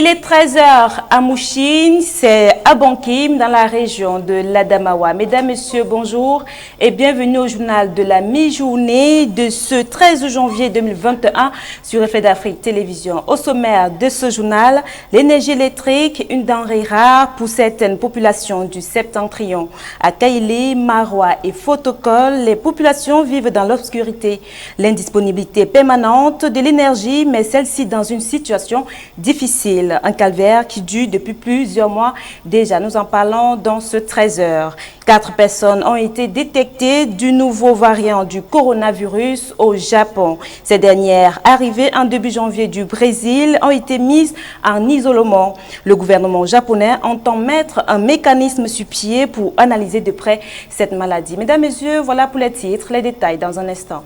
Il est 13 h à Mouchine, c'est à Bankim, dans la région de l'Adamawa. Mesdames, Messieurs, bonjour et bienvenue au journal de la mi-journée de ce 13 janvier 2021 sur Reflet d'Afrique Télévision. Au sommaire de ce journal, l'énergie électrique, une denrée rare pour certaines populations du Septentrion. À Kaïlé, Marois et Fotokol, les populations vivent dans l'obscurité. L'indisponibilité permanente de l'énergie, mais celle-ci dans une situation difficile. Un calvaire qui dure depuis plusieurs mois déjà. Nous en parlons dans ce 13 h. 4 personnes ont été détectées du nouveau variant du coronavirus au Japon. Ces dernières, arrivées en début janvier du Brésil, ont été mises en isolement. Le gouvernement japonais entend mettre un mécanisme sur pied pour analyser de près cette maladie. Mesdames, Messieurs, voilà pour les titres, les détails dans un instant.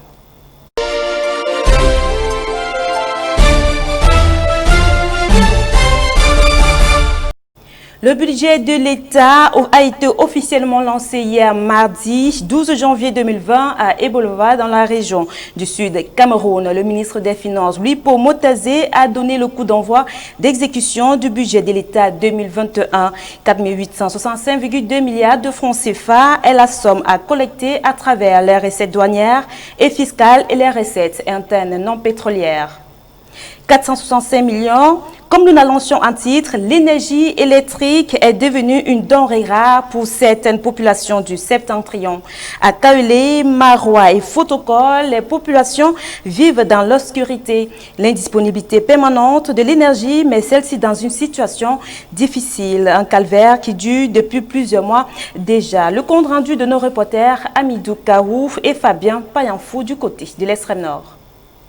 Le budget de l'État a été officiellement lancé hier mardi 12 janvier 2020 à Ebolova dans la région du sud Cameroun. Le ministre des Finances, Luipo Motazé, a donné le coup d'envoi d'exécution du budget de l'État 2021. 4 865,2 milliards de francs CFA est la somme à collecter à travers les recettes douanières et fiscales et les recettes internes non pétrolières. 465 millions. Comme nous l'annoncions en titre, l'énergie électrique est devenue une denrée rare pour certaines populations du Septentrion. À Kaolé, Marois et Fotokol, les populations vivent dans l'obscurité. L'indisponibilité permanente de l'énergie, mais celle-ci dans une situation difficile. Un calvaire qui dure depuis plusieurs mois déjà. Le compte rendu de nos reporters Amidou Kaouf et Fabien Payanfou du côté de l'extrême nord.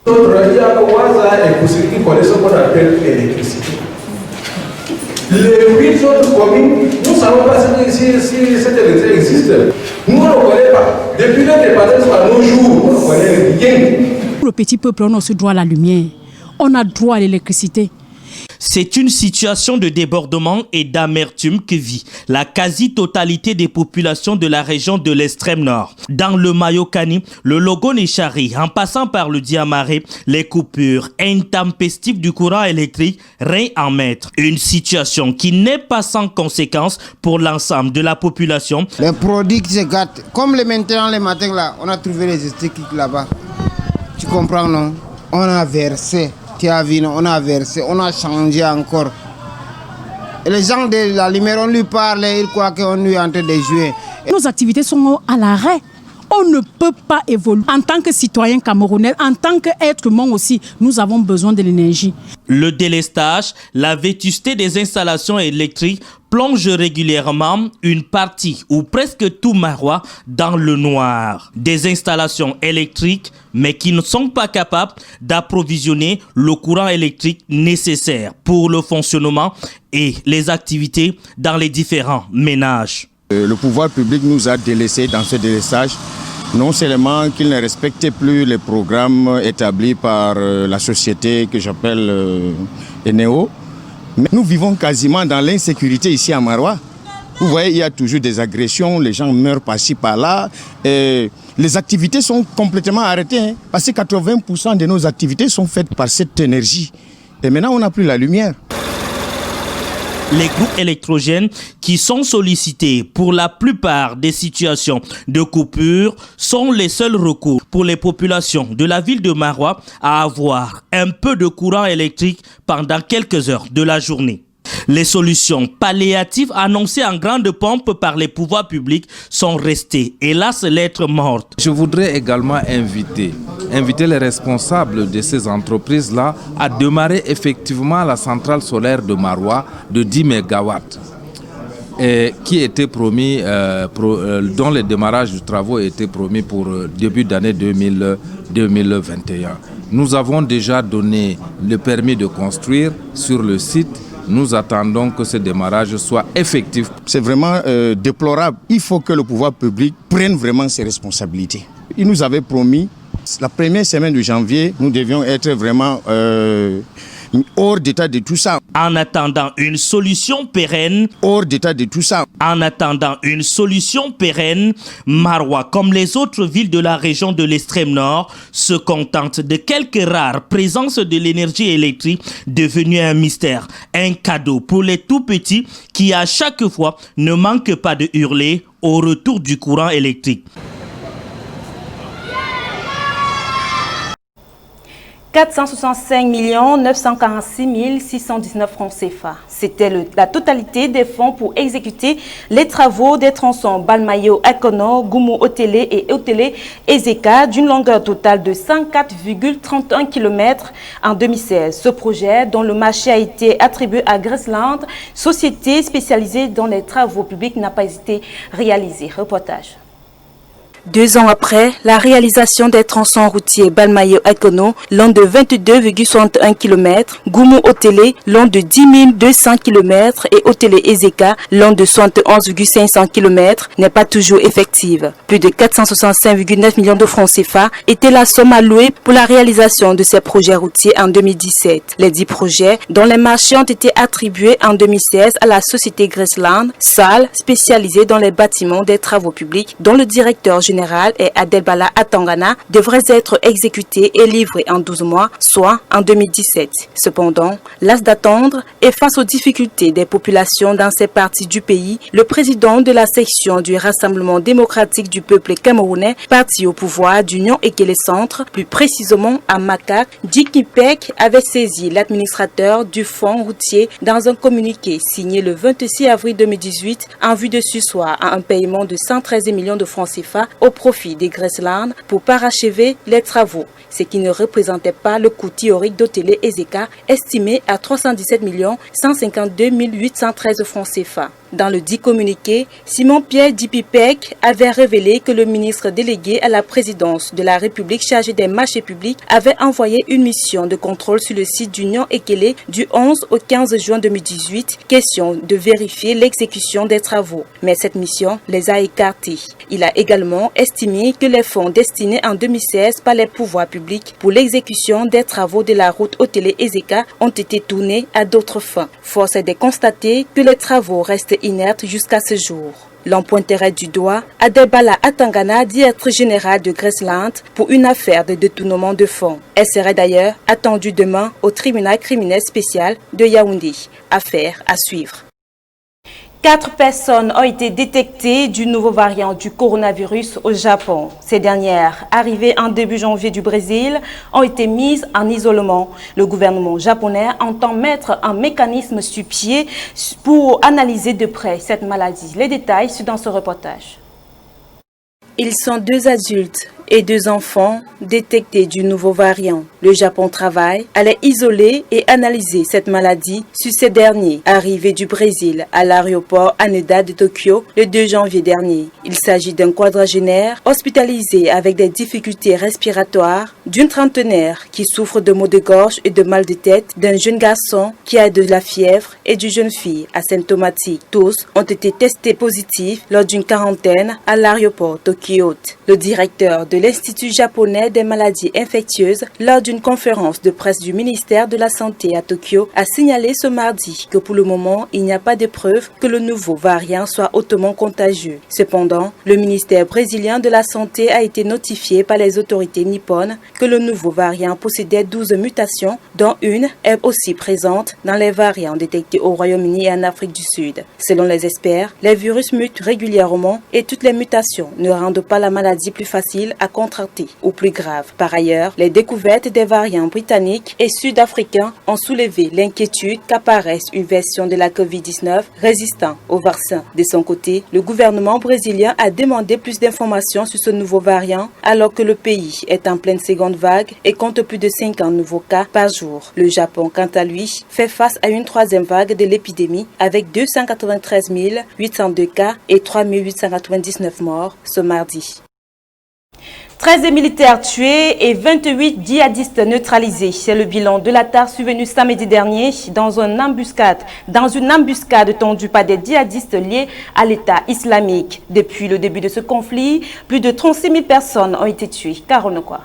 Notre Yakowaza est pour ceux qui connaissent ce qu'on appelle l'électricité. Les 8 autres communes, nous ne savons pas si cette électricité existe. Nous, on ne connaît pas. Depuis l'indépendance à nos jours, on ne connaît rien. Pour le petit peuple, on a ce droit à la lumière. On a droit à l'électricité. C'est une situation de débordement et d'amertume que vit la quasi-totalité des populations de la région de l'extrême nord. Dans le Mayokani, le Logo-Nechari, en passant par le Diamaré, les coupures intempestives du courant électrique règnent en maître. Une situation qui n'est pas sans conséquences pour l'ensemble de la population. Les produits qui se gâtent, comme maintenant les matins là, on a trouvé les électriques là-bas. Tu comprends, non? On a versé. On a versé, on a changé encore. Et les gens de la lumière, on lui parle, ils croient qu'on est en train de jouer. Nos activités sont à l'arrêt. On ne peut pas évoluer. En tant que citoyen camerounais, en tant qu'être humain aussi, nous avons besoin de l'énergie. Le délestage, la vétusté des installations électriques plonge régulièrement une partie ou presque tout Marois dans le noir. Des installations électriques, mais qui ne sont pas capables d'approvisionner le courant électrique nécessaire pour le fonctionnement et les activités dans les différents ménages. Le pouvoir public nous a délaissés dans ce délestage. Non seulement qu'il ne respectait plus les programmes établis par la société que j'appelle Eneo, mais nous vivons quasiment dans l'insécurité ici à Marois. Vous voyez, il y a toujours des agressions, les gens meurent par-ci, par-là. Les activités sont complètement arrêtées, parce que 80% de nos activités sont faites par cette énergie. Et maintenant, on n'a plus la lumière. Les groupes électrogènes qui sont sollicités pour la plupart des situations de coupure sont les seuls recours pour les populations de la ville de Marois à avoir un peu de courant électrique pendant quelques heures de la journée. Les solutions palliatives annoncées en grande pompe par les pouvoirs publics sont restées, hélas, lettres mortes. Je voudrais également inviter les responsables de ces entreprises-là à démarrer effectivement la centrale solaire de Marois de 10 MW qui était promis, dont le démarrage du travaux était promis pour début d'année 2021. Nous avons déjà donné le permis de construire sur le site. Nous attendons que ce démarrage soit effectif. C'est vraiment déplorable. Il faut que le pouvoir public prenne vraiment ses responsabilités. Il nous avait promis, la première semaine de janvier, nous devions être vraiment Hors d'état de tout ça. En attendant une solution pérenne, Hors d'état de tout ça. En attendant une solution pérenne, Maroua, comme les autres villes de la région de l'extrême nord, se contente de quelques rares présences de l'énergie électrique devenue un mystère, un cadeau pour les tout petits qui à chaque fois ne manquent pas de hurler au retour du courant électrique. 465 946 619 francs CFA. C'était la totalité des fonds pour exécuter les travaux des tronçons Balmayo-Akono, Goumou-Otélé et Otélé-Ezeka d'une longueur totale de 104,31 km en 2016. Ce projet, dont le marché a été attribué à Graceland, société spécialisée dans les travaux publics, n'a pas été réalisé. Reportage. 2 ans après la réalisation des tronçons routiers Balmayo-Akono, long de 22,61 km, Goumou-Otélé, long de 10 200 km et Otélé-Ezeka, long de 71,500 km, n'est pas toujours effective. Plus de 465,9 millions de francs CFA était la somme allouée pour la réalisation de ces projets routiers en 2017. Les 10 projets, dont les marchés ont été attribués en 2016 à la société Graceland, salle spécialisée dans les bâtiments des travaux publics, dont le directeur général est Adelbala Atangana, devraient être exécutés et livrés en 12 mois, soit en 2017. Cependant, las d'attendre et face aux difficultés des populations dans ces parties du pays, le président de la section du Rassemblement démocratique du peuple camerounais, parti au pouvoir d'Union Ekele Centre, plus précisément à Makak, Diki Pek, avait saisi l'administrateur du fonds routier dans un communiqué signé le 26 avril 2018 en vue de surseoir à un paiement de 113 millions de francs CFA au profit des Graceland pour parachever les travaux, ce qui ne représentait pas le coût théorique d'Otélé-Ezeka estimé à 317 152 813 francs CFA. Dans le dit communiqué, Simon-Pierre Dipipek avait révélé que le ministre délégué à la présidence de la République chargé des marchés publics avait envoyé une mission de contrôle sur le site d'Union Ekele du 11 au 15 juin 2018, question de vérifier l'exécution des travaux. Mais cette mission les a écartés. Il a également estimé que les fonds destinés en 2016 par les pouvoirs publics pour l'exécution des travaux de la route Otélé-Ezeka ont été tournés à d'autres fins. Force est de constater que les travaux restent inertes jusqu'à ce jour. L'on pointerait du doigt Adelbala Atangana, directeur général de Graceland, pour une affaire de détournement de fonds. Elle serait d'ailleurs attendue demain au tribunal criminel spécial de Yaoundé. Affaire à suivre. 4 personnes ont été détectées du nouveau variant du coronavirus au Japon. Ces dernières, arrivées en début janvier du Brésil, ont été mises en isolement. Le gouvernement japonais entend mettre un mécanisme sur pied pour analyser de près cette maladie. Les détails sont dans ce reportage. Ils sont 2 adultes et 2 enfants détectés du nouveau variant. Le Japon travaille à les isoler et analyser cette maladie sur ces derniers, arrivés du Brésil à l'aéroport Haneda de Tokyo le 2 janvier dernier. Il s'agit d'un quadragénaire hospitalisé avec des difficultés respiratoires, d'une trentenaire qui souffre de maux de gorge et de mal de tête, d'un jeune garçon qui a de la fièvre et d'une jeune fille asymptomatique. Tous ont été testés positifs lors d'une quarantaine à l'aéroport Tokyo. Le directeur de l'Institut japonais des maladies infectieuses, lors d'une conférence de presse du ministère de la Santé à Tokyo, a signalé ce mardi que pour le moment, il n'y a pas de preuve que le nouveau variant soit hautement contagieux. Cependant, le ministère brésilien de la Santé a été notifié par les autorités nippones que le nouveau variant possédait 12 mutations, dont une est aussi présente dans les variants détectés au Royaume-Uni et en Afrique du Sud. Selon les experts, les virus mutent régulièrement et toutes les mutations ne rendent pas la maladie plus facile à contracter ou plus grave. Par ailleurs, les découvertes des variants britanniques et sud-africains ont soulevé l'inquiétude qu'apparaisse une version de la COVID-19 résistant au vaccin. De son côté, le gouvernement brésilien a demandé plus d'informations sur ce nouveau variant alors que le pays est en pleine seconde vague et compte plus de 50 nouveaux cas par jour. Le Japon, quant à lui, fait face à une 3e vague de l'épidémie avec 293 802 cas et 3 899 morts ce mardi. 13 militaires tués et 28 djihadistes neutralisés. C'est le bilan de l'attaque survenue samedi dernier dans une embuscade tendue par des djihadistes liés à l'État islamique. Depuis le début de ce conflit, plus de 36 000 personnes ont été tuées. Caronokwa.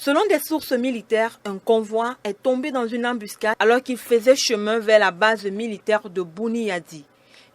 Selon des sources militaires, un convoi est tombé dans une embuscade alors qu'il faisait chemin vers la base militaire de Bouniyadi.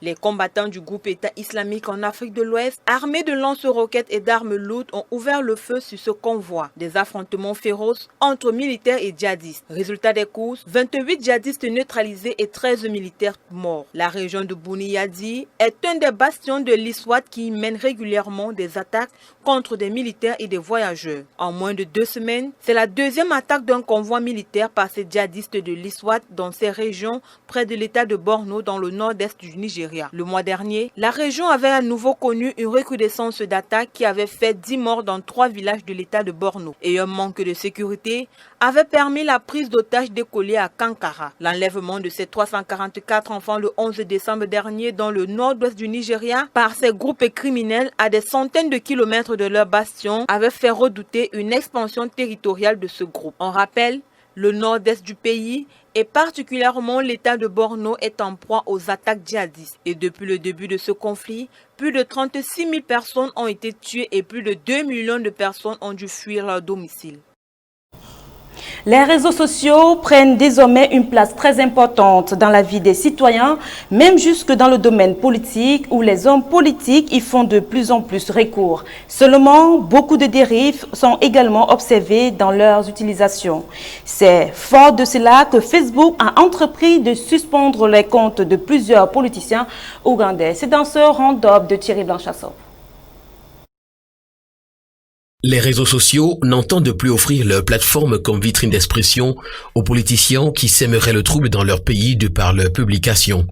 Les combattants du groupe État islamique en Afrique de l'Ouest, armés de lance-roquettes et d'armes lourdes, ont ouvert le feu sur ce convoi. Des affrontements féroces entre militaires et djihadistes. Résultat des courses, 28 djihadistes neutralisés et 13 militaires morts. La région de Bouniyadi est un des bastions de l'ISWAT qui mène régulièrement des attaques contre des militaires et des voyageurs. En moins de 2 semaines, c'est la deuxième attaque d'un convoi militaire par ces djihadistes de l'ISWAT dans ces régions près de l'état de Borno dans le nord-est du Nigeria. Le mois dernier, la région avait à nouveau connu une recrudescence d'attaques qui avait fait 10 morts dans 3 villages de l'état de Borno. Et un manque de sécurité avait permis la prise d'otages d'écoliers à Kankara. L'enlèvement de ces 344 enfants le 11 décembre dernier dans le nord-ouest du Nigeria par ces groupes criminels à des centaines de kilomètres de leur bastion avait fait redouter une expansion territoriale de ce groupe. On rappelle, le nord-est du pays et particulièrement l'état de Borno est en proie aux attaques djihadistes. Et depuis le début de ce conflit, plus de 36 000 personnes ont été tuées et plus de 2 millions de personnes ont dû fuir leur domicile. Les réseaux sociaux prennent désormais une place très importante dans la vie des citoyens, même jusque dans le domaine politique où les hommes politiques y font de plus en plus recours. Seulement, beaucoup de dérives sont également observées dans leurs utilisations. C'est fort de cela que Facebook a entrepris de suspendre les comptes de plusieurs politiciens ougandais. C'est dans ce round-up de Thierry Blanchassot. Les réseaux sociaux n'entendent plus offrir leur plateforme comme vitrine d'expression aux politiciens qui sèmeraient le trouble dans leur pays de par leurs publications.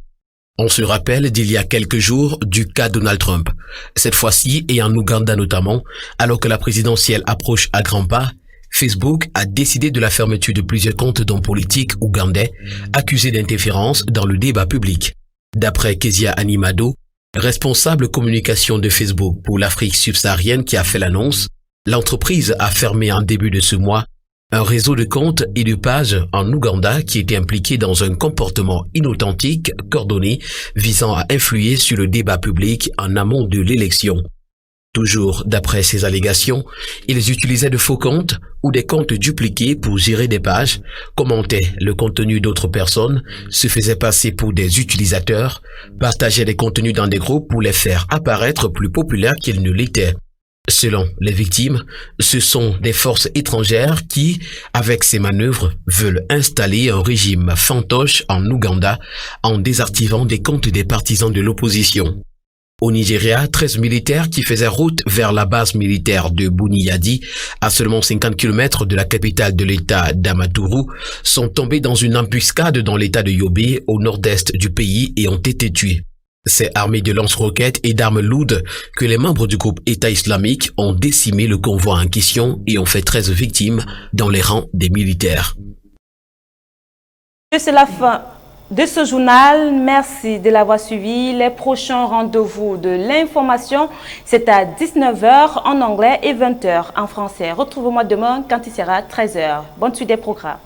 On se rappelle d'il y a quelques jours du cas Donald Trump. Cette fois-ci, et en Ouganda notamment, alors que la présidentielle approche à grands pas, Facebook a décidé de la fermeture de plusieurs comptes d'hommes politiques ougandais accusés d'interférence dans le débat public. D'après Kezia Animado, responsable communication de Facebook pour l'Afrique subsaharienne qui a fait l'annonce, l'entreprise a fermé en début de ce mois un réseau de comptes et de pages en Ouganda qui était impliqué dans un comportement inauthentique, coordonné, visant à influer sur le débat public en amont de l'élection. Toujours d'après ces allégations, ils utilisaient de faux comptes ou des comptes dupliqués pour gérer des pages, commentaient le contenu d'autres personnes, se faisaient passer pour des utilisateurs, partageaient des contenus dans des groupes pour les faire apparaître plus populaires qu'ils ne l'étaient. Selon les victimes, ce sont des forces étrangères qui, avec ces manœuvres, veulent installer un régime fantoche en Ouganda en désactivant des comptes des partisans de l'opposition. Au Nigeria, 13 militaires qui faisaient route vers la base militaire de Bouniyadi, à seulement 50 km de la capitale de l'état d'Amaturu, sont tombés dans une embuscade dans l'état de Yobe, au nord-est du pays, et ont été tués. C'est armé de lance-roquettes et d'armes lourdes que les membres du groupe État islamique ont décimé le convoi en question et ont fait 13 victimes dans les rangs des militaires. C'est la fin de ce journal. Merci de l'avoir suivi. Les prochains rendez-vous de l'information, c'est à 19 h en anglais et 20 h en français. Retrouvez-moi demain quand il sera 13 h. Bonne suite des programmes.